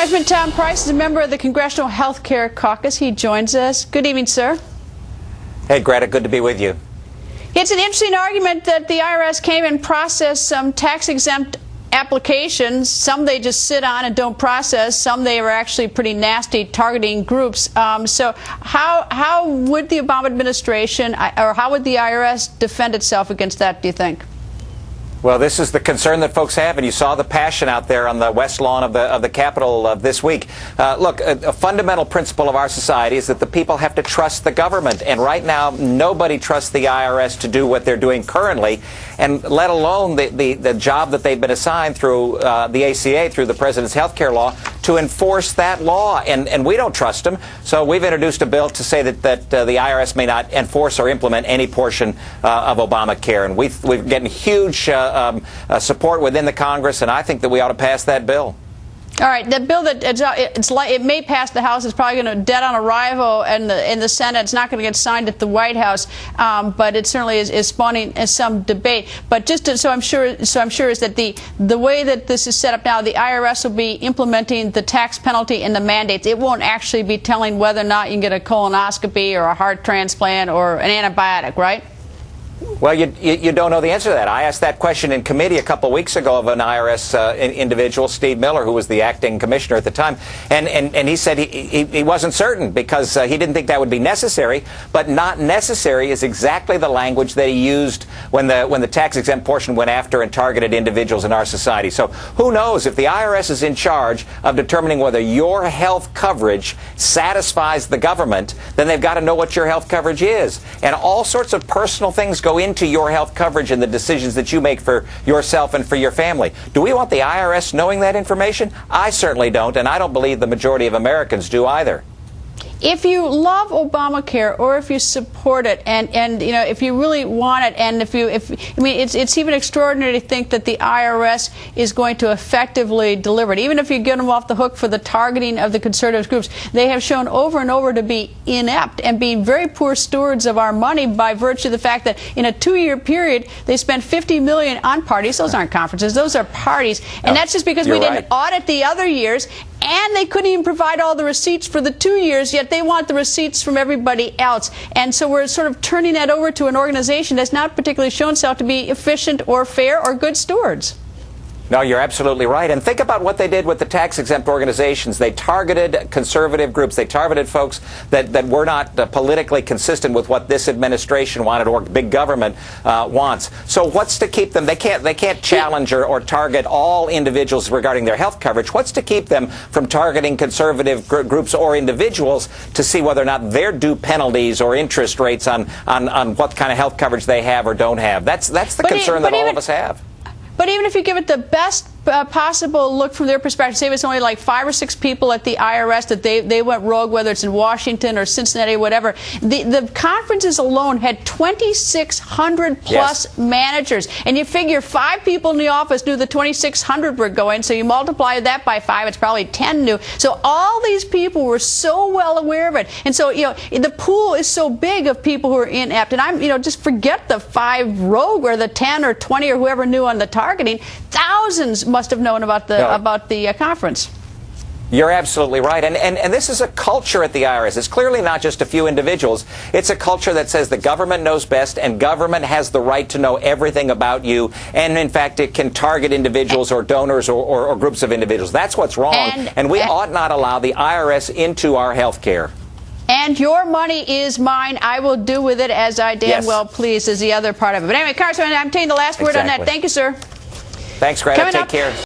Congressman Price is a member of the Congressional Health Care Caucus. He joins us. Good evening, sir. Hey, Greta, good to be with you. It's an interesting argument that the IRS came and processed some tax-exempt applications. Some they just sit on and don't process. Some they were actually pretty nasty, targeting groups. So how would the Obama administration or how would the IRS defend itself against that, do you think? Well, this is the concern that folks have, and you saw the passion out there on the west lawn of the Capitol this week. Look, a fundamental principle of our society is that the people have to trust the government, and right now nobody trusts the IRS to do what they're doing currently, and let alone the job that they've been assigned through the ACA, through the President's health care law, to enforce that law, and we don't trust them. So we've introduced a bill to say that the IRS may not enforce or implement any portion of Obamacare, and we're getting huge support within the Congress, and I think that we ought to pass that bill. All right, the bill that it may pass the House is probably going to dead on arrival in the Senate. It's not going to get signed at the White House, but it certainly is spawning some debate. But just so I'm sure is that the way that this is set up now, the IRS will be implementing the tax penalty and the mandates. It won't actually be telling whether or not you can get a colonoscopy or a heart transplant or an antibiotic, right? Well, you don't know the answer to that. I asked that question in committee a couple of weeks ago of an IRS individual, Steve Miller, who was the acting commissioner at the time, and he said he wasn't certain because he didn't think that would be necessary. But not necessary is exactly the language that he used when the tax-exempt portion went after and targeted individuals in our society. So who knows? If the IRS is in charge of determining whether your health coverage satisfies the government, then they've got to know what your health coverage is. And all sorts of personal things go into your health coverage and the decisions that you make for yourself and for your family. Do we want the IRS knowing that information? I certainly don't, and I don't believe the majority of Americans do either. If you love Obamacare, or if you support it, and you know, if you really want it, and I mean, it's even extraordinary to think that the IRS is going to effectively deliver it. Even if you get them off the hook for the targeting of the conservative groups, they have shown over and over to be inept and being very poor stewards of our money by virtue of the fact that in a 2-year period they spent $50 million on parties. Those aren't conferences; those are parties, and that's just because we didn't audit the other years. And they couldn't even provide all the receipts for the 2 years, yet they want the receipts from everybody else. And so we're sort of turning that over to an organization that's not particularly shown itself to be efficient or fair or good stewards. No, you're absolutely right. And think about what they did with the tax-exempt organizations. They targeted conservative groups. They targeted folks that were not politically consistent with what this administration wanted or big government wants. So what's to keep them? They can't challenge or target all individuals regarding their health coverage. What's to keep them from targeting conservative groups or individuals to see whether or not they're due penalties or interest rates on what kind of health coverage they have or don't have? That's the concern that all of us have. But even if you give it the best possible look from their perspective, say it's only like 5 or 6 people at the IRS that they went rogue, whether it's in Washington or Cincinnati or whatever. The conferences alone had 2,600 plus managers, and you figure 5 people in the office knew the 2,600 were going, so you multiply that by 5, it's probably 10 knew. So all these people were so well aware of it, and so you know the pool is so big of people who are inept. And just forget the 5 rogue or the 10 or 20 or whoever knew on the targeting. Thousands must have known about the conference. You're absolutely right. And this is a culture at the IRS. It's clearly not just a few individuals. It's a culture that says the government knows best and government has the right to know everything about you. And, in fact, it can target individuals or donors or groups of individuals. That's what's wrong. And we ought not allow the IRS into our health care. And your money is mine. I will do with it as I damn well please is the other part of it. But anyway, Congressman, I'm taking the last word on that. Thank you, sir. Thanks, Greta. Take care.